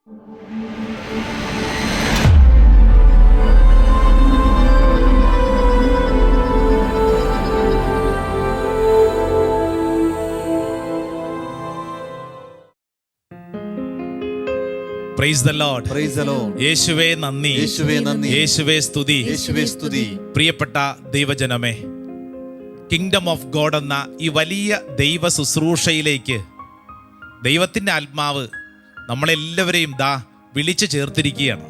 Praise the Lord. Praise the Lord. യേശുവേ നന്ദി, യേശുവേ നന്ദി, യേശുവേ സ്തുതി, യേശുവേ സ്തുതി. പ്രിയപ്പെട്ട ദൈവജനമേ, കിങ്ഡം ഓഫ് ഗോഡ് എന്ന ഈ വലിയ ദൈവ ശുശ്രൂഷയിലേക്ക് ദൈവത്തിൻ്റെ ആത്മാവ് നമ്മളെല്ലാവരെയും വിളിച്ചു ചേർത്തിരിക്കുകയാണ്.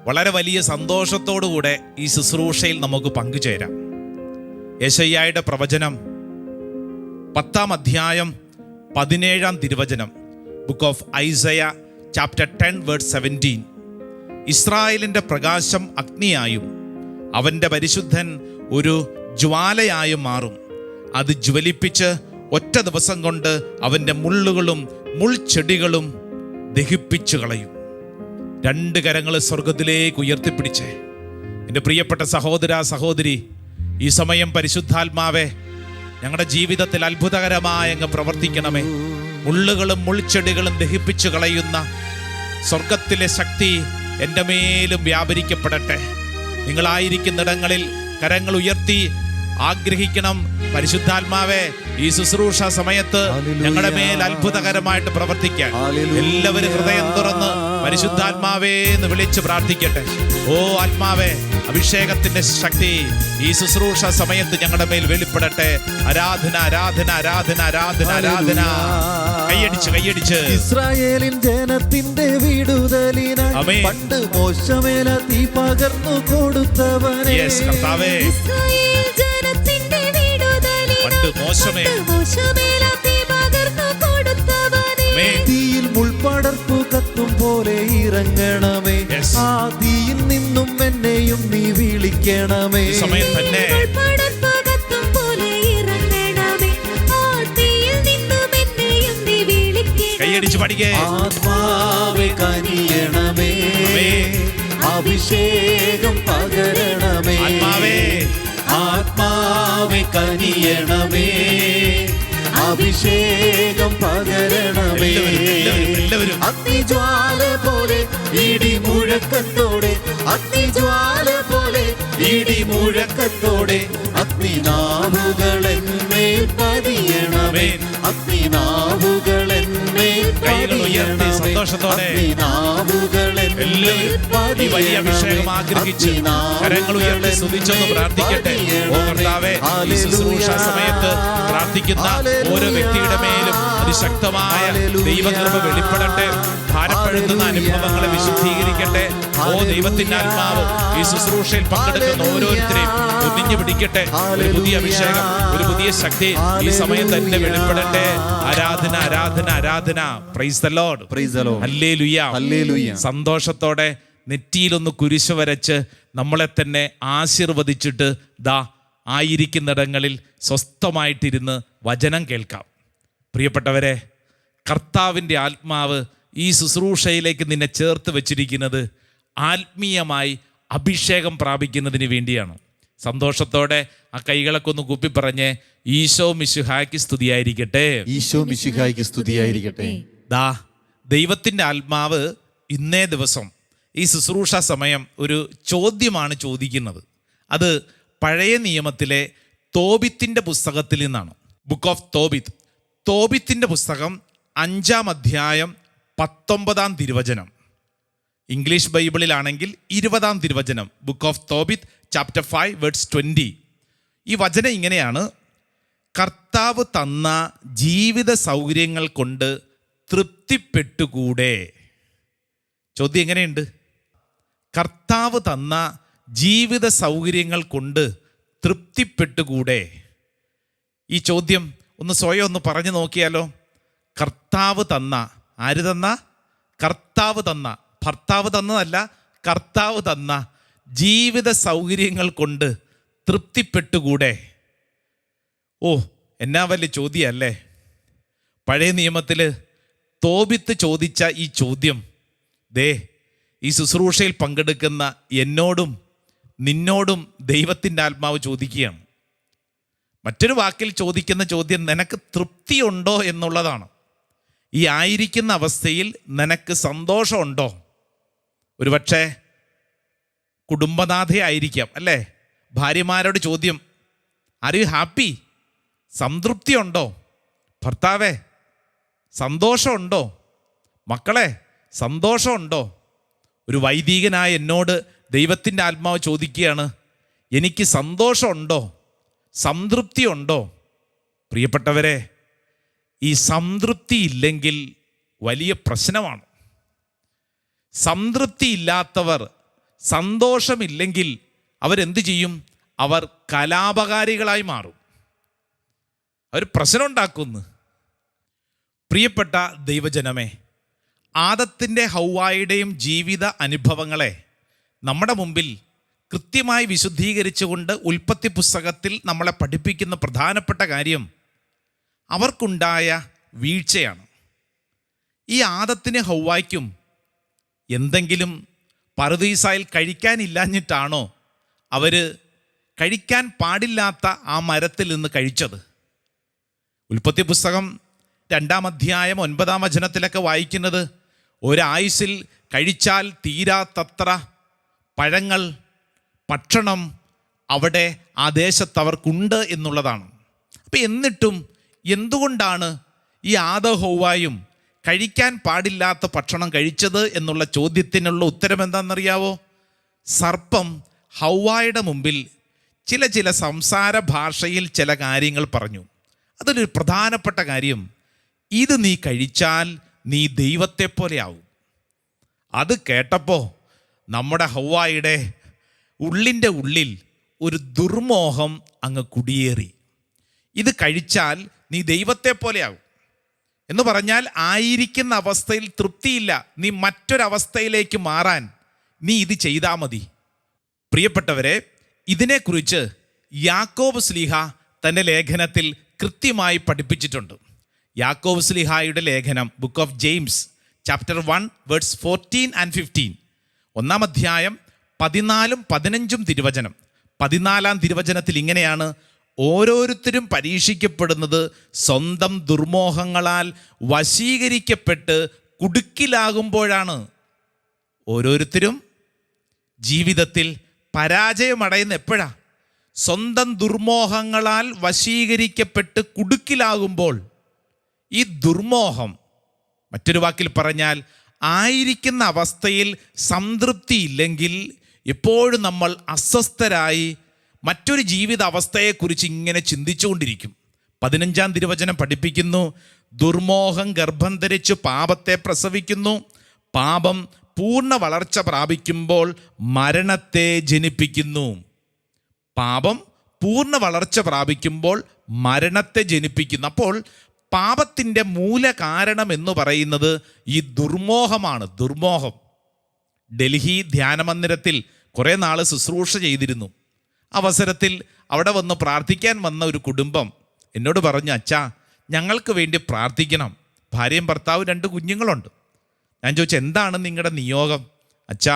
വളരെ വലിയ സന്തോഷത്തോടുകൂടെ ഈ ശുശ്രൂഷയിൽ നമുക്ക് പങ്കുചേരാം. യെശയ്യായുടെ പ്രവചനം 10-ാം അധ്യായം 17-ാം തിരുവചനം, book of Isaiah chapter 10 verse 17. ഇസ്രായേലിൻ്റെ പ്രകാശം അഗ്നിയായും അവൻ്റെ പരിശുദ്ധൻ ഒരു ജ്വാലയായും മാറും. അത് ജ്വലിപ്പിച്ച് ഒറ്റ ദിവസം കൊണ്ട് അവൻ്റെ മുള്ളുകളും മുൾച്ചെടികളും ദഹിപ്പിച്ചു കളയും. 2 കരങ്ങൾ സ്വർഗത്തിലേക്ക് ഉയർത്തിപ്പിടിച്ചേ. എൻ്റെ പ്രിയപ്പെട്ട സഹോദര സഹോദരി, ഈ സമയം പരിശുദ്ധാത്മാവേ, ഞങ്ങളുടെ ജീവിതത്തിൽ അത്ഭുതകരമായ അങ്ങ് പ്രവർത്തിക്കണമേ. മുള്ളുകളും മുൾച്ചെടികളും ദഹിപ്പിച്ചു കളയുന്ന സ്വർഗത്തിലെ ശക്തി എൻ്റെ മേലും വ്യാപരിക്കപ്പെടട്ടെ. നിങ്ങളായിരിക്കുന്നിടങ്ങളിൽ കരങ്ങൾ ഉയർത്തി ആഗ്രഹിക്കണം, പരിശുദ്ധാത്മാവേ, ഈ ശുശ്രൂഷ സമയത്ത് ഞങ്ങളുടെ മേൽ അത്ഭുതകരമായിട്ട് പ്രവർത്തിക്കാൻ. എല്ലാവരും ഹൃദയം തുറന്ന് പരിശുദ്ധാത്മാവേ എന്ന് വിളിച്ച് പ്രാർത്ഥിക്കട്ടെ. ഓ ആത്മാവേ, അഭിഷേകത്തിന്റെ ശക്തി ഈ ശുശ്രൂഷ സമയത്ത് ഞങ്ങളുടെ മേൽ വെളിപ്പെടട്ടെ. ആരാധന ആരാധന ആരാധന ആരാധന ആരാധന. കൈയടിച്ച് ഇസ്രായേലിൻ ജനത്തിന്റെ വിടുതലിനായി പണ്ട് മോശമേല തീ പകർന്നു കൊടുത്തവനെ, തീയിൽ മുൾപടർപ്പു കത്തും പോലെ ഇറങ്ങണമേ. ആ തീയിൽ നിന്നും എന്നെയും നീ വിളിക്കണമേ. സമയം തന്നെ കൈയടിച്ച് പഠിക്കേ. ആത്മാവേ കനിയണമേ, അഭിഷേകം പകരണമേ. ആത്മാവേ കനിയണമേ, അഭിഷേകം പകരണമേ. അഗ്നിജ്വാല പോലെ ഇടിമുഴക്കത്തോടെ, അഗ്നിജ്വാല പോലെ ഇടിമുഴക്കത്തോടെ അഗ്നിനാവുകളെന്മേൽ പതിയണമേ. അഗ്നിനാവുകളെന്മേൽ പതിയണമേ. സന്തോഷത്തോടെ ഈ വലിയ അഭിഷേകം ആഗ്രഹിച്ച് കരങ്ങൾ ഉയർത്തി സ്തുതിച്ചൊന്ന് പ്രാർത്ഥിക്കട്ടെ. ഓ കർത്താവേ, ഈ ശുശ്രൂഷ സമയത്ത് പ്രാർത്ഥിക്കുന്ന ഓരോ വ്യക്തിയുടെ മേലും അതിശക്തമായ ദൈവകൃപ വെളിപ്പെടട്ടെ. ഭാരപ്പെടുത്തുന്ന അനുഭവങ്ങളെ വിശുദ്ധീകരിക്കട്ടെ. ഓ ദൈവത്തിന്റെ ആത്മാവ് ഈ ശുശ്രൂഷയിൽ പങ്കെടുക്കുന്ന ഓരോരുത്തരെയും ഒന്നിഞ്ഞു പിടിക്കട്ടെ. ഒരു പുതിയ അഭിഷേകം, ഒരു പുതിയ ശക്തി ഈ സമയത്ത് തന്നെ വെളിപ്പെടട്ടെ. ആരാധന ആരാധന ആരാധന. Praise the Lord. ഹല്ലേലൂയ. സന്തോഷത്തോടെ നെറ്റിയിലൊന്ന് കുരിശ് വരച്ച് നമ്മളെ തന്നെ ആശീർവദിച്ചിട്ട് ആയിരിക്കുന്നിടങ്ങളിൽ സ്വസ്ഥമായിട്ടിരുന്ന് വചനം കേൾക്കാം. പ്രിയപ്പെട്ടവരെ, കർത്താവിൻ്റെ ആത്മാവ് ഈ ശുശ്രൂഷയിലേക്ക് നിന്നെ ചേർത്ത് വെച്ചിരിക്കുന്നത് ആത്മീയമായി അഭിഷേകം പ്രാപിക്കുന്നതിന് വേണ്ടിയാണ്. സന്തോഷത്തോടെ ആ കൈകളൊക്കെ ഒന്ന് കൂപ്പി പറഞ്ഞ് ഈശോ മിശിഹായ്ക്ക് സ്തുതിയായിരിക്കട്ടെ. ഈശോ മിശിഹായ്ക്ക് സ്തുതിയായിരിക്കട്ടെ. ദൈവത്തിൻ്റെ ആത്മാവ് ഇന്നേ ദിവസം ഈ ശുശ്രൂഷ സമയം ഒരു ചോദ്യമാണ് ചോദിക്കുന്നത്. അത് പഴയ നിയമത്തിലെ തോബിത്തിൻ്റെ പുസ്തകത്തിൽ നിന്നാണ്. ബുക്ക് ഓഫ് തോബിത്ത്, തോബിത്തിൻ്റെ പുസ്തകം 5-ാം അധ്യായം 19-ാം തിരുവചനം. ഇംഗ്ലീഷ് ബൈബിളിലാണെങ്കിൽ 20-ാം തിരുവചനം, book of Tobit chapter 5 verse 20. ഈ വചനം ഇങ്ങനെയാണ്: കർത്താവ് തന്ന ജീവിത സൗകര്യങ്ങൾ കൊണ്ട് തൃപ്തിപ്പെട്ടുകൂടെ. ചോദ്യം എങ്ങനെയുണ്ട്? കർത്താവ് തന്ന ജീവിത സൗകര്യങ്ങൾ കൊണ്ട് തൃപ്തിപ്പെട്ടുകൂടെ? ഈ ചോദ്യം ഒന്ന് സ്വയം ഒന്ന് പറഞ്ഞു നോക്കിയാലോ. കർത്താവ് തന്ന, ആര് തന്ന? കർത്താവ് തന്ന, ഭർത്താവ് തന്നതല്ല, കർത്താവ് തന്ന ജീവിത സൗകര്യങ്ങൾ കൊണ്ട് തൃപ്തിപ്പെട്ടുകൂടെ? ഓ, എന്നാ വലിയ ചോദ്യമല്ലേ. പഴയ നിയമത്തിൽ തോബിത്ത് ചോദിച്ച ഈ ചോദ്യം ഈ ശുശ്രൂഷയിൽ പങ്കെടുക്കുന്ന എന്നോടും നിന്നോടും ദൈവത്തിൻ്റെ ആത്മാവ് ചോദിക്കുകയാണ്. മറ്റൊരു വാക്കിൽ ചോദിക്കുന്ന ചോദ്യം നിനക്ക് തൃപ്തിയുണ്ടോ എന്നുള്ളതാണ്. ഈ ആയിരിക്കുന്ന അവസ്ഥയിൽ നിനക്ക് സന്തോഷമുണ്ടോ? ഒരുപക്ഷെ കുടുംബനാഥയായിരിക്കാം, അല്ലേ? ഭാര്യമാരോട് ചോദ്യം, ആർ യു ഹാപ്പി? സംതൃപ്തി ഉണ്ടോ? ഭർത്താവേ സന്തോഷമുണ്ടോ? മക്കളെ സന്തോഷമുണ്ടോ? ഒരു വൈദികനായ എന്നോട് ദൈവത്തിൻ്റെ ആത്മാവ് ചോദിക്കുകയാണ്, എനിക്ക് സന്തോഷമുണ്ടോ? സംതൃപ്തി ഉണ്ടോ? പ്രിയപ്പെട്ടവരെ, ഈ സംതൃപ്തി ഇല്ലെങ്കിൽ വലിയ പ്രശ്നമാണ്. സംതൃപ്തി ഇല്ലാത്തവർ, സന്തോഷമില്ലെങ്കിൽ അവരെന്ത് ചെയ്യും? അവർ കലാപകാരികളായി മാറും. അവർ പ്രശ്നം ഉണ്ടാക്കുന്നു. പ്രിയപ്പെട്ട ദൈവജനമേ, ആദത്തിൻ്റെ ഹൗവായുടെയും ജീവിത അനുഭവങ്ങളെ നമ്മുടെ മുമ്പിൽ കൃത്യമായി വിശുദ്ധീകരിച്ചുകൊണ്ട് ഉൽപ്പത്തി പുസ്തകത്തിൽ നമ്മളെ പഠിപ്പിക്കുന്ന പ്രധാനപ്പെട്ട കാര്യം അവർക്കുണ്ടായ വീഴ്ചയാണ്. ഈ ആദത്തിന് ഹൗവായ്ക്കും എന്തെങ്കിലും പറുദീസായിൽ കഴിക്കാനില്ലാഞ്ഞിട്ടാണോ അവർ കഴിക്കാൻ പാടില്ലാത്ത ആ മരത്തിൽ നിന്ന് കഴിച്ചത്? ഉൽപ്പത്തി പുസ്തകം 2-ാം അധ്യായം 9-ാം വചനത്തിലൊക്കെ വായിക്കുന്നത്, ഒരായുസിൽ കഴിച്ചാൽ തീരാത്തത്ര പഴങ്ങൾ, ഭക്ഷണം അവിടെ ആ ദേശത്ത് അവർക്കുണ്ട് എന്നുള്ളതാണ്. അപ്പം എന്നിട്ടും എന്തുകൊണ്ടാണ് ഈ ആദവും ഹൗവായും കഴിക്കാൻ പാടില്ലാത്ത ഭക്ഷണം കഴിച്ചത് എന്നുള്ള ചോദ്യത്തിനുള്ള ഉത്തരം എന്താണെന്നറിയാവോ? സർപ്പം ഹൗവായുടെ മുമ്പിൽ ചില സംസാര ഭാഷയിൽ ചില കാര്യങ്ങൾ പറഞ്ഞു. അതിലൊരു പ്രധാനപ്പെട്ട കാര്യം, ഇത് നീ കഴിച്ചാൽ നീ ദൈവത്തെ പോലെ ആവും. അത് കേട്ടപ്പോൾ നമ്മുടെ ഹൗവായുടെ ഉള്ളിൻ്റെ ഉള്ളിൽ ഒരു ദുർമോഹം അങ്ങ് കുടിയേറി. ഇത് കഴിച്ചാൽ നീ ദൈവത്തെ പോലെയാകും എന്ന് പറഞ്ഞാൽ ആയിരിക്കുന്ന അവസ്ഥയിൽ തൃപ്തിയില്ല, നീ മറ്റൊരവസ്ഥയിലേക്ക് മാറാൻ നീ ഇത് ചെയ്താൽ മതി. പ്രിയപ്പെട്ടവരെ, ഇതിനെക്കുറിച്ച് യാക്കോബ് ശ്ലീഹ തൻ്റെ ലേഖനത്തിൽ കൃത്യമായി പഠിപ്പിച്ചിട്ടുണ്ട്. യാക്കോബ് ശ്ലീഹായുടെ ലേഖനം, book of James, chapter 1 verse 14 and 15, 1-ാം അധ്യായം 14-15 തിരുവചനം. 14-ാം തിരുവചനത്തിൽ ഇങ്ങനെയാണ്: ഓരോരുത്തരും പരീക്ഷിക്കപ്പെടുന്നത് സ്വന്തം ദുർമോഹങ്ങളാൽ വശീകരിക്കപ്പെട്ട് കുടുക്കിലാകുമ്പോഴാണ്. ഓരോരുത്തരും ജീവിതത്തിൽ പരാജയമടയുന്ന എപ്പോഴാ? സ്വന്തം ദുർമോഹങ്ങളാൽ വശീകരിക്കപ്പെട്ട് കുടുക്കിലാകുമ്പോൾ. ഈ ദുർമോഹം, മറ്റൊരു വാക്കിൽ പറഞ്ഞാൽ, ആയിരിക്കുന്ന അവസ്ഥയിൽ സംതൃപ്തിയില്ലെങ്കിൽ എപ്പോഴും നമ്മൾ അസ്വസ്ഥരായി മറ്റൊരു ജീവിത അവസ്ഥയെക്കുറിച്ച് ഇങ്ങനെ ചിന്തിച്ചുകൊണ്ടിരിക്കും. 15-ാം തിരുവചനം പഠിപ്പിക്കുന്നു, ദുർമോഹം ഗർഭം ധരിച്ചു പാപത്തെ പ്രസവിക്കുന്നു, പാപം പൂർണ്ണ വളർച്ച പ്രാപിക്കുമ്പോൾ മരണത്തെ ജനിപ്പിക്കുന്നു. പാപം പൂർണ്ണ വളർച്ച പ്രാപിക്കുമ്പോൾ മരണത്തെ ജനിപ്പിക്കുന്നു. അപ്പോൾ പാപത്തിൻ്റെ മൂല കാരണം എന്ന് പറയുന്നത് ഈ ദുർമോഹമാണ്. ദുർമോഹം. ഡൽഹി ധ്യാനമന്ദിരത്തിൽ കുറേ നാൾ ശുശ്രൂഷ ചെയ്തിരുന്നു. അവസരത്തിൽ അവിടെ വന്ന് പ്രാർത്ഥിക്കാൻ വന്ന ഒരു കുടുംബം എന്നോട് പറഞ്ഞു, അച്ഛാ ഞങ്ങൾക്ക് വേണ്ടി പ്രാർത്ഥിക്കണം. ഭാര്യയും ഭർത്താവും 2 കുഞ്ഞുങ്ങളുണ്ട്. ഞാൻ ചോദിച്ചു, എന്താണ് നിങ്ങളുടെ നിയോഗം? അച്ഛാ,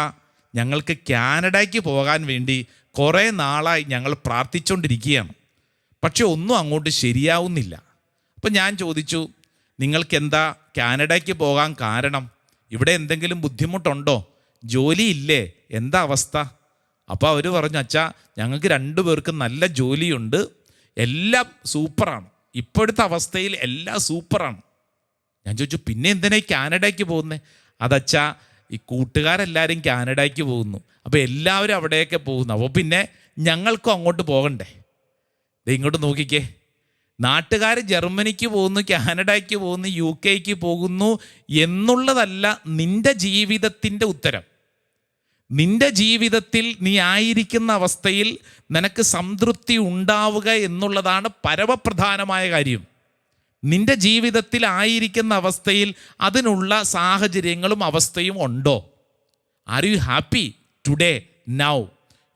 ഞങ്ങൾക്ക് കാനഡയ്ക്ക് പോകാൻ വേണ്ടി കുറേ നാളായി ഞങ്ങൾ പ്രാർത്ഥിച്ചുകൊണ്ടിരിക്കുകയാണ്, പക്ഷെ ഒന്നും അങ്ങോട്ട് ശരിയാവുന്നില്ല. അപ്പം ഞാൻ ചോദിച്ചു, നിങ്ങൾക്ക് എന്താ കാനഡയ്ക്ക് പോകാൻ കാരണം? ഇവിടെ എന്തെങ്കിലും ബുദ്ധിമുട്ടുണ്ടോ? ജോലിയില്ലേ? എന്താ അവസ്ഥ? അപ്പോൾ അവർ പറഞ്ഞു, അച്ഛാ ഞങ്ങൾക്ക് 2 പേർക്കും നല്ല ജോലിയുണ്ട്, എല്ലാം സൂപ്പറാണ്, ഇപ്പോഴത്തെ അവസ്ഥയിൽ എല്ലാം സൂപ്പറാണ്. ഞാൻ ചോദിച്ചു, പിന്നെ എന്തിനാ ഈ കാനഡയ്ക്ക് പോകുന്നത്? അതച്ഛാ, ഈ കൂട്ടുകാരെല്ലാവരും കാനഡയ്ക്ക് പോകുന്നു, അപ്പോൾ എല്ലാവരും അവിടെയൊക്കെ പോകുന്നു, അപ്പോൾ പിന്നെ ഞങ്ങൾക്കും അങ്ങോട്ട് പോകണ്ടേ? ഇങ്ങോട്ട് നോക്കിക്കേ, നാട്ടുകാർ ജർമ്മനിക്ക് പോകുന്നു, കാനഡയ്ക്ക് പോകുന്നു, UK പോകുന്നു എന്നുള്ളതല്ല നിൻ്റെ ജീവിതത്തിൻ്റെ ഉത്തരം. നിൻ്റെ ജീവിതത്തിൽ നീ ആയിരിക്കുന്ന അവസ്ഥയിൽ നിനക്ക് സംതൃപ്തി ഉണ്ടാവുക എന്നുള്ളതാണ് പരമപ്രധാനമായ കാര്യം. നിൻ്റെ ജീവിതത്തിൽ ആയിരിക്കുന്ന അവസ്ഥയിൽ അതിനുള്ള സാഹചര്യങ്ങളും അവസ്ഥയും ഉണ്ടോ? Are you happy today now?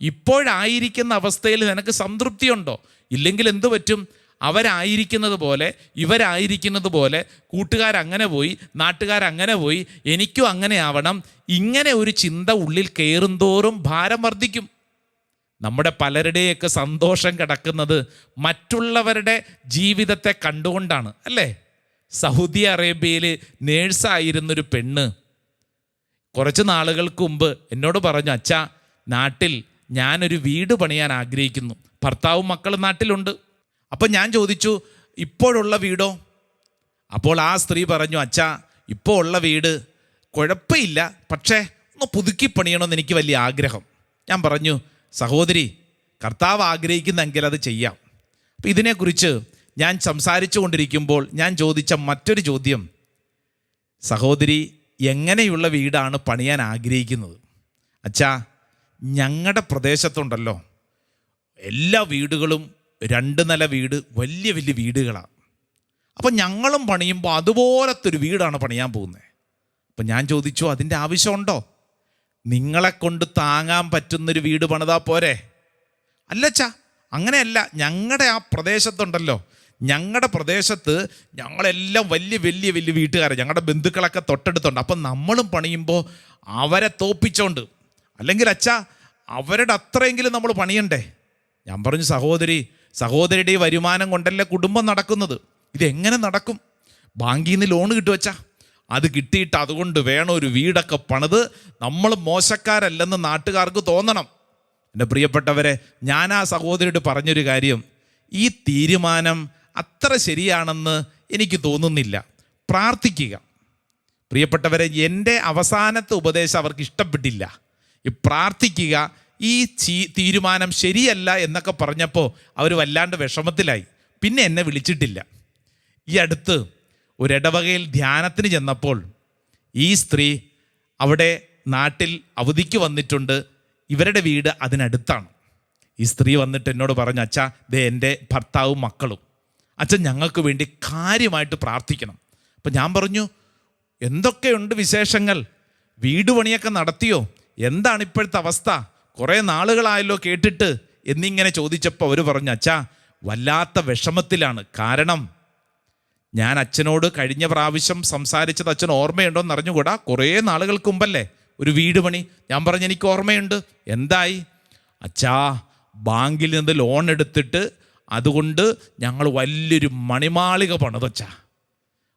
ഇപ്പോഴായിരിക്കുന്ന അവസ്ഥയിൽ നിനക്ക് സംതൃപ്തി ഉണ്ടോ? ഇല്ലെങ്കിൽ എന്തു പറ്റും? അവരായിരിക്കുന്നത് പോലെ, ഇവരായിരിക്കുന്നത് പോലെ, കൂട്ടുകാരങ്ങനെ പോയി, നാട്ടുകാരങ്ങനെ പോയി, എനിക്കും അങ്ങനെ ആവണം, ഇങ്ങനെ ഒരു ചിന്ത ഉള്ളിൽ കയറുന്തോറും ഭാരം വർദ്ധിക്കും. നമ്മുടെ പലരുടെയൊക്കെ സന്തോഷം കിടക്കുന്നത് മറ്റുള്ളവരുടെ ജീവിതത്തെ കണ്ടുകൊണ്ടാണ്, അല്ലേ? സൗദി അറേബ്യയിൽ നേഴ്സായിരുന്നൊരു പെണ്ണ് കുറച്ച് നാളുകൾക്ക് മുമ്പ് എന്നോട് പറഞ്ഞു, അച്ഛാ, നാട്ടിൽ ഞാനൊരു വീട് പണിയാൻ ആഗ്രഹിക്കുന്നു. ഭർത്താവും മക്കളും നാട്ടിലുണ്ട്. അപ്പം ഞാൻ ചോദിച്ചു, ഇപ്പോഴുള്ള വീടോ? അപ്പോൾ ആ സ്ത്രീ പറഞ്ഞു, അച്ഛാ, ഇപ്പോൾ ഉള്ള വീട് കുഴപ്പമില്ല, പക്ഷേ ഒന്ന് പുതുക്കി പണിയണമെന്ന് എനിക്ക് വലിയ ആഗ്രഹം. ഞാൻ പറഞ്ഞു, സഹോദരി, കർത്താവ് ആഗ്രഹിക്കുന്നെങ്കിൽ അത് ചെയ്യാം. അപ്പം ഇതിനെക്കുറിച്ച് ഞാൻ സംസാരിച്ചു കൊണ്ടിരിക്കുമ്പോൾ ഞാൻ ചോദിച്ച മറ്റൊരു ചോദ്യം, സഹോദരി എങ്ങനെയുള്ള വീടാണ് പണിയാൻ ആഗ്രഹിക്കുന്നത്? അച്ഛാ, ഞങ്ങളുടെ പ്രദേശത്തുണ്ടല്ലോ എല്ലാ വീടുകളും 2 നില വീട്, വലിയ വലിയ വീടുകളാണ്. അപ്പം ഞങ്ങളും പണിയുമ്പോൾ അതുപോലത്തെ ഒരു വീടാണ് പണിയാൻ പോകുന്നത്. അപ്പം ഞാൻ ചോദിച്ചു, അതിൻ്റെ ആവശ്യമുണ്ടോ? നിങ്ങളെ കൊണ്ട് താങ്ങാൻ പറ്റുന്നൊരു വീട് പണിതാൽ പോരെ? അല്ലച്ചാ, അങ്ങനെയല്ല. ഞങ്ങളുടെ ആ പ്രദേശത്തുണ്ടല്ലോ, ഞങ്ങളുടെ പ്രദേശത്ത് ഞങ്ങളെല്ലാം വലിയ വലിയ വലിയ വീട്ടുകാരാണ്. ഞങ്ങളുടെ ബന്ധുക്കളൊക്കെ തൊട്ടടുത്തുണ്ട്. അപ്പം നമ്മളും പണിയുമ്പോൾ അവരെ തോപ്പിച്ചോണ്ട്, അല്ലെങ്കിൽ അച്ഛാ അവരുടെ അത്രയെങ്കിലും നമ്മൾ പണിയണ്ടേ? ഞാൻ പറഞ്ഞു, സഹോദരിയുടെ ഈ വരുമാനം കൊണ്ടല്ലേ കുടുംബം നടക്കുന്നത്. ഇതെങ്ങനെ നടക്കും? ബാങ്കിൽ നിന്ന് ലോൺ കിട്ടുവച്ചാ, അത് കിട്ടിയിട്ട് അതുകൊണ്ട് വേണം ഒരു വീടൊക്കെ പണിത് നമ്മൾ മോശക്കാരല്ലെന്ന് നാട്ടുകാർക്ക് തോന്നണം. എൻ്റെ പ്രിയപ്പെട്ടവരെ, ഞാൻ ആ സഹോദരിയോട് പറഞ്ഞൊരു കാര്യം, ഈ തീരുമാനം അത്ര ശരിയാണെന്ന് എനിക്ക് തോന്നുന്നില്ല. പ്രാർത്ഥിക്കുക. പ്രിയപ്പെട്ടവരെ, എൻ്റെ അവസാനത്തെ ഉപദേശം അവർക്ക് ഇഷ്ടപ്പെട്ടില്ല. ഈ പ്രാർത്ഥിക്കുക, ഈ തീരുമാനം ശരിയല്ല എന്നൊക്കെ പറഞ്ഞപ്പോൾ അവർ വല്ലാണ്ട് വിഷമത്തിലായി. പിന്നെ എന്നെ വിളിച്ചിട്ടില്ല. ഈ അടുത്ത് ഒരിടവകയിൽ ധ്യാനത്തിന് ചെന്നപ്പോൾ ഈ സ്ത്രീ അവിടെ നാട്ടിൽ അവധിക്ക് വന്നിട്ടുണ്ട്. ഇവരുടെ വീട് അതിനടുത്താണ്. ഈ സ്ത്രീ വന്നിട്ട് എന്നോട് പറഞ്ഞു, അച്ഛാ, ദേ എൻ്റെ ഭർത്താവും മക്കളും, അച്ഛൻ ഞങ്ങൾക്ക് വേണ്ടി കാര്യമായിട്ട് പ്രാർത്ഥിക്കണം. അപ്പം ഞാൻ പറഞ്ഞു, എന്തൊക്കെയുണ്ട് വിശേഷങ്ങൾ? വീട് പണിയൊക്കെ നടത്തിയോ? എന്താണ് ഇപ്പോഴത്തെ അവസ്ഥ? കുറേ നാളുകളായല്ലോ കേട്ടിട്ട് എന്നിങ്ങനെ ചോദിച്ചപ്പോൾ അവർ പറഞ്ഞു, അച്ഛാ, വല്ലാത്ത വിഷമത്തിലാണ്. കാരണം ഞാൻ അച്ഛനോട് കഴിഞ്ഞ പ്രാവശ്യം സംസാരിച്ചത് അച്ഛൻ ഓർമ്മയുണ്ടോ എന്ന് അറിഞ്ഞുകൂടാ, കുറേ നാളുകൾക്ക് മുമ്പല്ലേ ഒരു വീട് പണി. ഞാൻ പറഞ്ഞു, എനിക്ക് ഓർമ്മയുണ്ട്. എന്തായി? അച്ഛാ, ബാങ്കിൽ നിന്ന് ലോൺ എടുത്തിട്ട് അതുകൊണ്ട് ഞങ്ങൾ വലിയൊരു മണിമാളിക പണിതച്ചാ.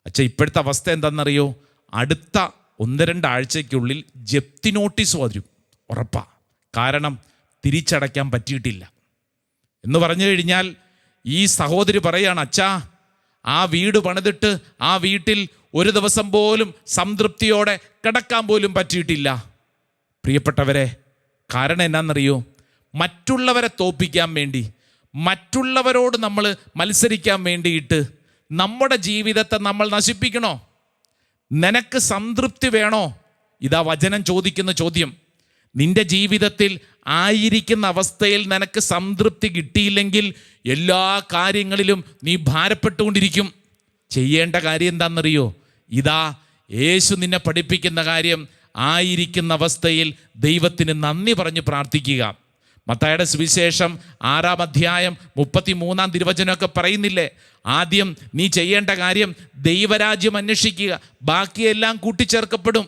അച്ഛാ, ഇപ്പോഴത്തെ അവസ്ഥ എന്താണെന്നറിയോ? അടുത്ത 1-2 ആഴ്ചയ്ക്കുള്ളിൽ ജപ്തി നോട്ടീസ് വരും, ഉറപ്പാ. കാരണം തിരിച്ചടയ്ക്കാൻ പറ്റിയിട്ടില്ല എന്ന് പറഞ്ഞു കഴിഞ്ഞാൽ ഈ സഹോദരി പറയാണ്, അച്ഛാ, ആ വീട് പണിതിട്ട് ആ വീട്ടിൽ ഒരു ദിവസം പോലും സംതൃപ്തിയോടെ കിടക്കാൻ പോലും പറ്റിയിട്ടില്ല. പ്രിയപ്പെട്ടവരെ, കാരണം എന്നാണെന്നറിയോ? മറ്റുള്ളവരെ തോൽപ്പിക്കാൻ വേണ്ടി, മറ്റുള്ളവരോട് നമ്മൾ മത്സരിക്കാൻ വേണ്ടിയിട്ട് നമ്മുടെ ജീവിതത്തെ നമ്മൾ നശിപ്പിക്കണോ? നിനക്ക് സംതൃപ്തി വേണോ? ഇതാ വചനം ചോദിക്കുന്ന ചോദ്യം. നിന്റെ ജീവിതത്തിൽ ആയിരിക്കുന്ന അവസ്ഥയിൽ നിനക്ക് സംതൃപ്തി കിട്ടിയില്ലെങ്കിൽ എല്ലാ കാര്യങ്ങളിലും നീ ഭാരപ്പെട്ടുകൊണ്ടിരിക്കും. ചെയ്യേണ്ട കാര്യം എന്താണെന്നറിയോ? ഇതാ യേശു നിന്നെ പഠിപ്പിക്കുന്ന കാര്യം, ആയിരിക്കുന്ന അവസ്ഥയിൽ ദൈവത്തിന് നന്ദി പറഞ്ഞ് പ്രാർത്ഥിക്കുക. മത്തായിയുടെ സുവിശേഷം 6-ാം അധ്യായം 33-ാം തിരുവചനമൊക്കെ പറയുന്നില്ലേ? ആദ്യം നീ ചെയ്യേണ്ട കാര്യം ദൈവരാജ്യം അന്വേഷിക്കുക, ബാക്കിയെല്ലാം കൂട്ടിച്ചേർക്കപ്പെടും.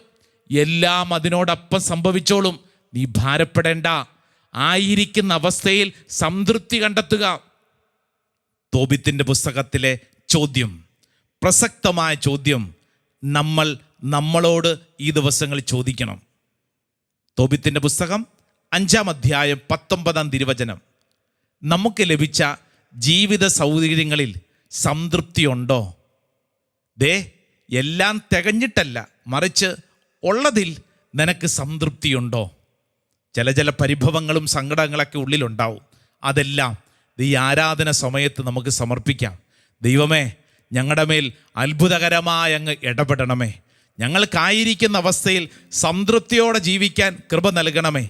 എല്ലാം അതിനോടൊപ്പം സംഭവിച്ചോളും. നീ ഭാരപ്പെടേണ്ട. ആയിരിക്കുന്ന അവസ്ഥയിൽ സംതൃപ്തി കണ്ടെത്തുക. തോബിത്തിൻ്റെ പുസ്തകത്തിലെ ചോദ്യം, പ്രസക്തമായ ചോദ്യം നമ്മളോട് ഈ ദിവസങ്ങളിൽ ചോദിക്കണം. തോബിത്തിൻ്റെ പുസ്തകം 5-ാം അധ്യായം 19-ാം തിരുവചനം, നമുക്ക് ലഭിച്ച ജീവിത സൗകര്യങ്ങളിൽ സംതൃപ്തിയുണ്ടോ? ദേ, എല്ലാം തികഞ്ഞിട്ടല്ല, മറിച്ച് ഉള്ളതിൽ നിനക്ക് സംതൃപ്തിയുണ്ടോ? ചില പരിഭവങ്ങളും സങ്കടങ്ങളൊക്കെ ഉള്ളിലുണ്ടാവും. അതെല്ലാം ഈ ആരാധന സമയത്ത് നമുക്ക് സമർപ്പിക്കാം. ദൈവമേ, ഞങ്ങളുടെ മേൽ അത്ഭുതകരമായി അങ്ങ് ഇടപെടണമേ. ഞങ്ങൾക്കായിരിക്കുന്ന അവസ്ഥയിൽ സംതൃപ്തിയോടെ ജീവിക്കാൻ കൃപ നൽകണമേ.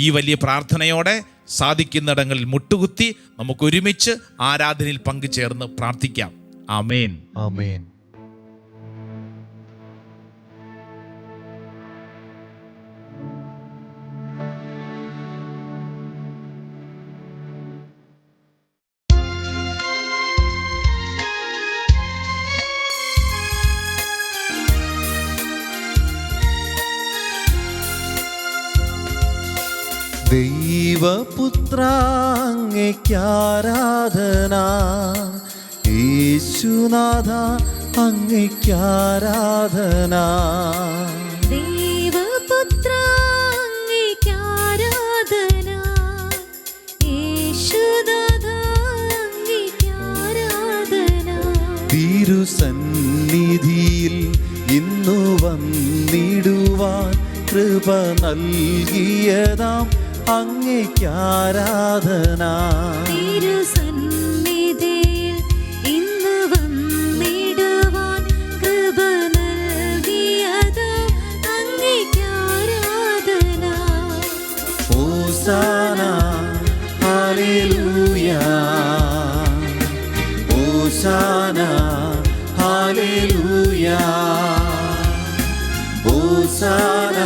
ഈ വലിയ പ്രാർത്ഥനയോടെ സാധിക്കുന്നിടങ്ങളിൽ മുട്ടുകുത്തി നമുക്ക് ഒരുമിച്ച് ആരാധനയിൽ പങ്കുചേർന്ന് പ്രാർത്ഥിക്കാം. ആമേൻ, ആമേൻ. ദൈവപുത്ര അങ്ങേയ്ക്കാരാധന, യേശുനാഥ അങ്ങയ്ക്കാരാധന. ദൈവപുത്ര അങ്ങേക്കാരാധന, യേശുനാഥാ അങ്ങേക്കാരാധന. തിരുസന്നിധിയിൽ ഇന്നു വന്നിടുവാൻ കൃപ നൽകിയതാം അങ്ങയ്ക്കാരാധന. തിരുസന്നിധിയിൽ ഇന്ന് വന്നിടുവാൻ കൃപ നൽകിയതാ അങ്ങേക്കാരാധന. ഹോസാന ഹല്ലേലൂയ, ഹോസാന ഹല്ലേലൂയ, ഹോസാന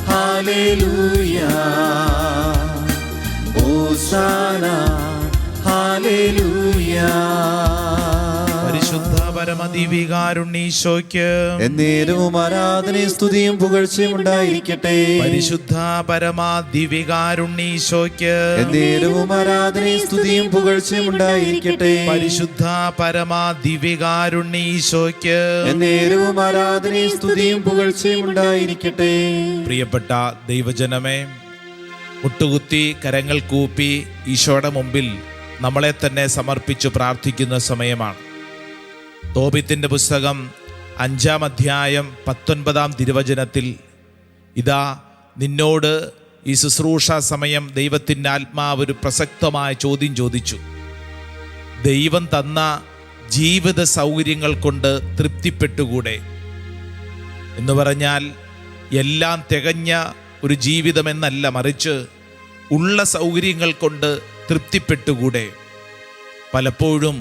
ഹല്ലേലൂയ, ഹോസാന ഹല്ലേലൂയ. പരിശുദ്ധ പരമദിവികാരുണ്ണീശോയ്ക്ക് എന്നേരവും ആരാധനയും സ്തുതിയും പുകഴ്ചയും ഉണ്ടായിരിക്കട്ടെ. പരിശുദ്ധ പരമദിവികാരുണ്ണീശോയ്ക്ക് എന്നേരവും ആരാധനയും സ്തുതിയും പുകഴ്ചയും ഉണ്ടായിരിക്കട്ടെ. പരിശുദ്ധ പരമദിവികാരുണ്ണീശോയ്ക്ക് എന്നേരവും ആരാധനയും സ്തുതിയും പുകഴ്ചയും ഉണ്ടായിരിക്കട്ടെ. പ്രിയപ്പെട്ട ദൈവജനമേ, മുട്ടുകുത്തി കരങ്ങൾ കൂപ്പി ഈശോയുടെ മുമ്പിൽ നമ്മളെ തന്നെ സമർപ്പിച്ചു പ്രാർത്ഥിക്കുന്ന സമയമാണ്. തോബിത്തിന്റെ പുസ്തകം 5-ാം അധ്യായം 19-ാം തിരുവചനത്തിൽ, ഇതാ നിന്നോട് ഈ ശുശ്രൂഷ സമയം ദൈവത്തിൻ്റെ ആത്മാവ് ഒരു പ്രസക്തമായ ചോദ്യം ചോദിച്ചു. ദൈവം തന്ന ജീവിത സൗകര്യങ്ങൾ കൊണ്ട് തൃപ്തിപ്പെട്ടുകൂടെ എന്ന് പറഞ്ഞാൽ എല്ലാം തികഞ്ഞ ഒരു ജീവിതമെന്നല്ല, മറിച്ച് ഉള്ള സൗകര്യങ്ങൾ കൊണ്ട് തൃപ്തിപ്പെട്ടുകൂടെ. പലപ്പോഴും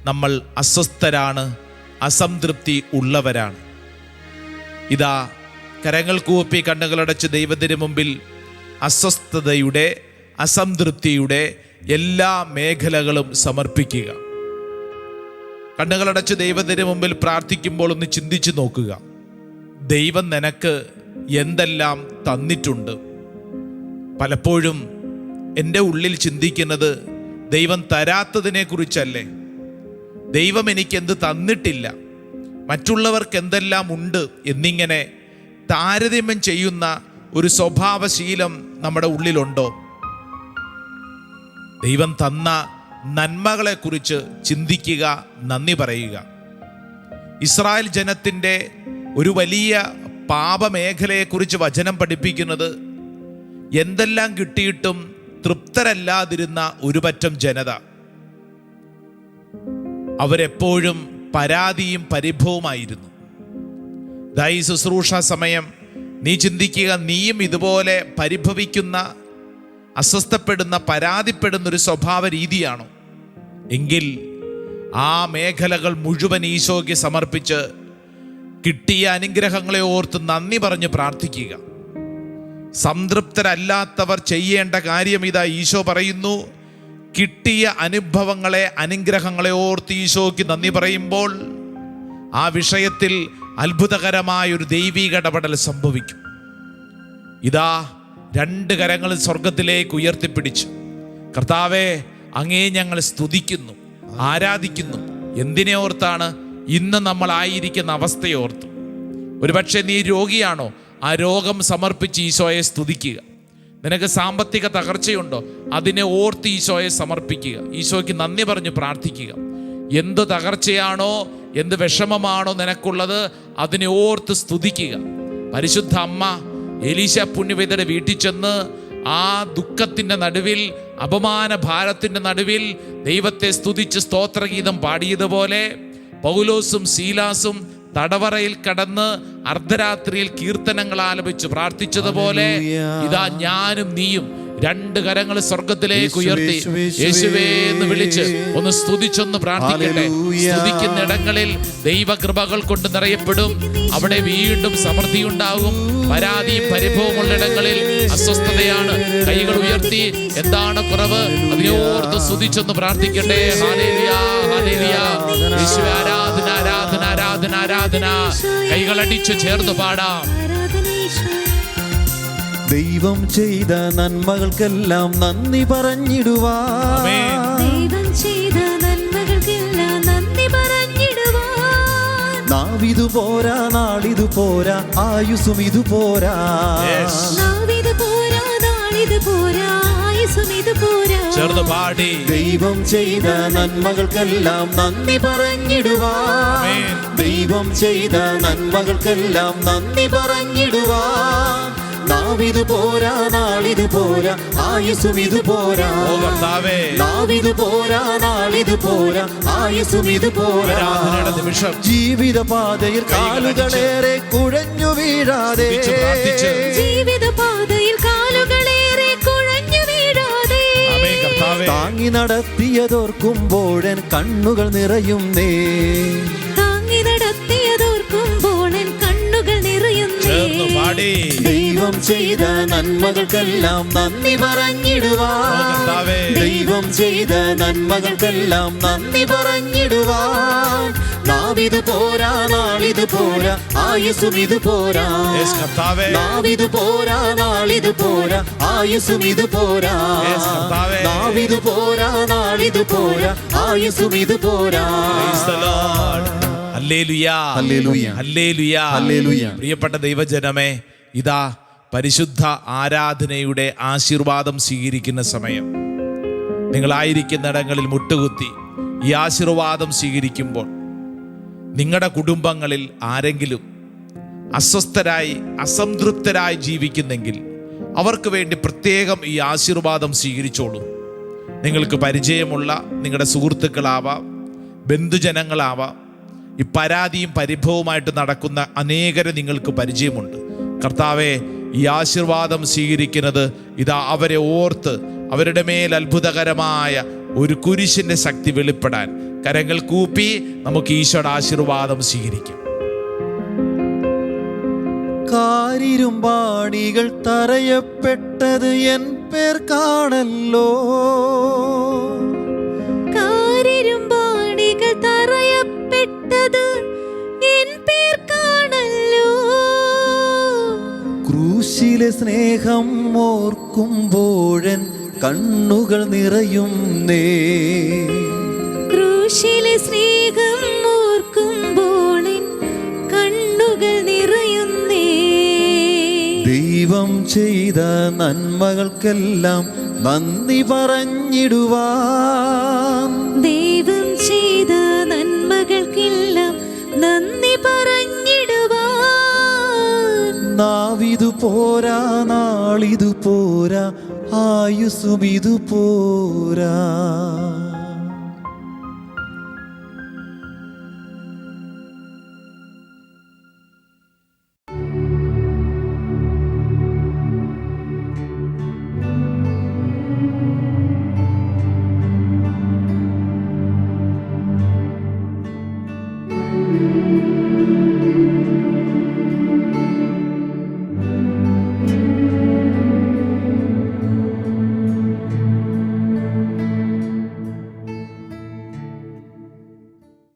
നമ്മൾ അസ്വസ്ഥരാണ്, അസംതൃപ്തി ഉള്ളവരാണ്. ഇതാ കരങ്ങൾ കൂപ്പി കണ്ണുകളടച്ച് ദൈവത്തിന് മുമ്പിൽ അസ്വസ്ഥതയുടെ, അസംതൃപ്തിയുടെ എല്ലാ മേഖലകളും സമർപ്പിക്കുക. കണ്ണുകളടച്ച് ദൈവത്തിന് മുമ്പിൽ പ്രാർത്ഥിക്കുമ്പോൾ ഒന്ന് ചിന്തിച്ചു നോക്കുക. ദൈവം നിനക്ക് എന്തെല്ലാം തന്നിട്ടുണ്ട്? പലപ്പോഴും എൻ്റെ ഉള്ളിൽ ചിന്തിക്കുന്നത് ദൈവം തരാത്തതിനെ കുറിച്ചല്ലേ. ദൈവം എനിക്കെന്ത് തന്നിട്ടില്ല, മറ്റുള്ളവർക്ക് എന്തെല്ലാം ഉണ്ട് എന്നിങ്ങനെ താരതമ്യം ചെയ്യുന്ന ഒരു സ്വഭാവശീലം നമ്മുടെ ഉള്ളിലുണ്ടോ? ദൈവം തന്ന നന്മകളെക്കുറിച്ച് ചിന്തിക്കുക, നന്ദി പറയുക. ഇസ്രായേൽ ജനത്തിൻ്റെ ഒരു വലിയ പാപമേഖലയെക്കുറിച്ച് വചനം പഠിപ്പിക്കുന്നത്, എന്തെല്ലാം കിട്ടിയിട്ടും തൃപ്തരല്ലാതിരുന്ന ഒരു പറ്റം ജനത. അവരെപ്പോഴും പരാതിയും പരിഭവമായിരുന്നു. ഈ ശുശ്രൂഷ സമയം നീ ചിന്തിക്കുക, നീയും ഇതുപോലെ പരിഭവിക്കുന്ന, അസ്വസ്ഥപ്പെടുന്ന, പരാതിപ്പെടുന്ന ഒരു സ്വഭാവ രീതിയാണോ? എങ്കിൽ ആ മേഖലകൾ മുഴുവൻ ഈശോയ്ക്ക് സമർപ്പിച്ച് കിട്ടിയ അനുഗ്രഹങ്ങളെ ഓർത്ത് നന്ദി പറഞ്ഞ് പ്രാർത്ഥിക്കുക. സംതൃപ്തരല്ലാത്തവർ ചെയ്യേണ്ട കാര്യം ഇതാ ഈശോ പറയുന്നു. കിട്ടിയ അനുഭവങ്ങളെ, അനുഗ്രഹങ്ങളെ ഓർത്ത് ഈശോയ്ക്ക് നന്ദി പറയുമ്പോൾ ആ വിഷയത്തിൽ അത്ഭുതകരമായ ഒരു ദൈവിക ഇടപെടൽ സംഭവിക്കും. ഇതാ 2 കരങ്ങൾ സ്വർഗത്തിലേക്ക് ഉയർത്തിപ്പിടിച്ചു, കർത്താവേ അങ്ങേ ഞങ്ങൾ സ്തുതിക്കുന്നു, ആരാധിക്കുന്നു. എന്തിനെ ഓർത്താണ്? ഇന്ന് നമ്മളായിരിക്കുന്ന അവസ്ഥയോർത്ത്. ഒരുപക്ഷെ നീ രോഗിയാണോ? ആ രോഗം സമർപ്പിച്ച് ഈശോയെ സ്തുതിക്കുക. നിനക്ക് സാമ്പത്തിക തകർച്ചയുണ്ടോ? അതിനെ ഓർത്ത് ഈശോയെ സമർപ്പിക്കുക. ഈശോയ്ക്ക് നന്ദി പറഞ്ഞ് പ്രാർത്ഥിക്കുക. എന്ത് തകർച്ചയാണോ, എന്ത് വിഷമമാണോ നിനക്കുള്ളത്, അതിനെ ഓർത്ത് സ്തുതിക്കുക. പരിശുദ്ധ അമ്മ എലീശ പുണ്യവതിയുടെ വീട്ടിൽ ചെന്ന് ആ ദുഃഖത്തിൻ്റെ നടുവിൽ, അപമാന ഭാരത്തിൻ്റെ നടുവിൽ ദൈവത്തെ സ്തുതിച്ച് സ്തോത്രഗീതം പാടിയതുപോലെ പൗലോസും ശീലാസും തടവറയിൽ കടന്ന് അർദ്ധരാത്രിയിൽ കീർത്തനങ്ങൾ ആലപിച്ച് പ്രാർത്ഥിച്ചതുപോലെ ഇതാ ഞാനും നീയും 2 കരങ്ങൾ സ്വർഗത്തിലേക്ക് ഉയർത്തി യേശുവേ എന്ന് വിളിച്ച് ഒന്ന് സ്തുതിച്ചൊന്ന് പ്രാർത്ഥിക്കട്ടെ. സ്തുതിക്കുന്ന ഇടങ്ങളിൽ ദൈവകൃപകൾ കൊണ്ട് നിറയപ്പെടും. അവിടെ വീണ്ടും സമൃദ്ധി ഉണ്ടാകും. പരാതിയും പരിഭവമുള്ള ഇടങ്ങളിൽ അസ്വസ്ഥതയാണ്. കൈകൾ ഉയർത്തി എന്താണ് കുറവ്, അതിനെ ഓർത്ത് സ്തുതിച്ചൊന്ന് പ്രാർത്ഥിക്കട്ടെ. Hallelujah, hallelujah. യേശുവേ ആരാധന, ആരാധന, ആരാധന, ആരാധന. കൈകൾ അടിച്ചു ചേർന്ന് പാടാം. ദൈവം ചെയ്ത നന്മകൾക്കെല്ലാം നന്ദി പറഞ്ഞിടുവാൻ, ദൈവം ചെയ്ത നന്മകൾക്കെല്ലാം നന്ദി പറഞ്ഞിടുവാൻ നാവിതു പോരാ, നാളിതു പോരാ, ആയുസും ഇതു പോരാ. Yes. നാവിത് പോരാ, നാളിത് പോരാ, ആയുസ്സും ഇത് പോരാ. ചേർന്ന് പാടി ദൈവം ചെയ്ത നന്മകൾക്കെല്ലാം നന്ദി പറഞ്ഞിടുവാൻ. ആമേൻ. ദൈവം ചെയ്ത നന്മകൾക്കെല്ലാം നന്ദി പറഞ്ഞിടുവാൻ. നാവിതു പോരാ, നാളിതു പോരാ, ആയുസും ഇതു പോരാ. ഓ കർത്താവേ, നാവിതു പോരാ, നാളിതു പോരാ, ആയുസും ഇതു പോരാ. ആരാധനയുടെ നിമിഷം ജീവിതപാതയിൽ കാലുകളേറെ കുഴഞ്ഞു വീഴാതെ, സ്തുതിച്ച് പ്രാർത്ഥിച്ച്. ജീവിതപാതയിൽ കാലുകളേറെ കുഴഞ്ഞു വീഴാതെ. ആമേൻ കർത്താവേ. താങ്ങി നടത്തിയതോർക്കുമ്പോഴൻ കണ്ണുകൾ നിറയുന്നേ. താങ്ങി നടത്തിയതോർക്കുമ്പോൾ എൻ കണ്ണുകൾ നിറയുന്നേ. ചേർന്ന് പാടി ദൈവം ചെയ്ത നന്മകൾക്കെല്ലാം നന്ദി ഓ പറഞ്ഞിടുവാൻ. കർത്താവേ. ദൈവം ചെയ്ത നന്മകൾക്കെല്ലാം നന്ദി പറഞ്ഞിടുവാൻ. നാവിതു പോരാ, നാളിതു പോരാ, ആയുസും ഇത് പോരാ. Yes, കർത്താവേ. നാവിതു പോരാ, നാളിതു പോരാ, ആയുസും ഇത് പോരാ. Yes, കർത്താവേ. നാവിതു പോരാ, നാളിതു പോരാ, ആയുസും ഇത് പോരാ. Praise the Lord. Hallelujah. Hallelujah. Hallelujah. Hallelujah. പ്രിയപ്പെട്ട ദൈവജനമേ, ഇതാ പരിശുദ്ധ ആരാധനയുടെ ആശീർവാദം സ്വീകരിക്കുന്ന സമയം. നിങ്ങളായിരിക്കുന്നിടങ്ങളിൽ മുട്ടുകുത്തി ഈ ആശീർവാദം സ്വീകരിക്കുമ്പോൾ നിങ്ങളുടെ കുടുംബങ്ങളിൽ ആരെങ്കിലും അസ്വസ്ഥരായി അസംതൃപ്തരായി ജീവിക്കുന്നെങ്കിൽ അവർക്ക് വേണ്ടി പ്രത്യേകം ഈ ആശീർവാദം സ്വീകരിച്ചോളൂ. നിങ്ങൾക്ക് പരിചയമുള്ള നിങ്ങളുടെ സുഹൃത്തുക്കളാവാം, ബന്ധുജനങ്ങളാവാം, ഈ പരാതിയും പരിഭവവുമായിട്ട് നടക്കുന്ന അനേകരെ നിങ്ങൾക്ക് പരിചയമുണ്ട്. കർത്താവെ, ഈ ആശീർവാദം സ്വീകരിക്കുന്നത് ഇതാ അവരെ ഓർത്ത് അവരുടെ മേൽ അത്ഭുതകരമായ ഒരു കുരിശിൻ്റെ ശക്തി വെളിപ്പെടാൻ കരങ്ങൾ കൂപ്പി നമുക്ക് ഈശോയുടെ ആശീർവാദം സ്വീകരിക്കാം. കാരിരുമ്പാണികൾ തറയപ്പെട്ടത് എൻ പേർ കാണല്ലോ. കാരിരുമ്പാണികൾ തറയപ്പെട്ടത് എൻ പേർ കാണല്ലോ. ക്രൂശിലെ സ്നേഹം ഓർക്കുമ്പോഴൻ കണ്ണുകൾ നിറയുന്നേ. ക്രൂശിലെ സ്നേഹം ഓർക്കുമ്പോൾ എൻ കണ്ണുകൾ നിറയുന്നേ. ദൈവം ചെയ്ത നന്മകൾക്കെല്ലാം നന്ദി പറഞ്ഞിടുവാൻ. ദൈവം ചെയ്ത നന്മകൾക്കെല്ലാം നന്ദി പറഞ്ഞിടുവാൻ. നാവിതു പോരാ, നാളിതു പോരാ, ആയുസും ഇതു പോരാ.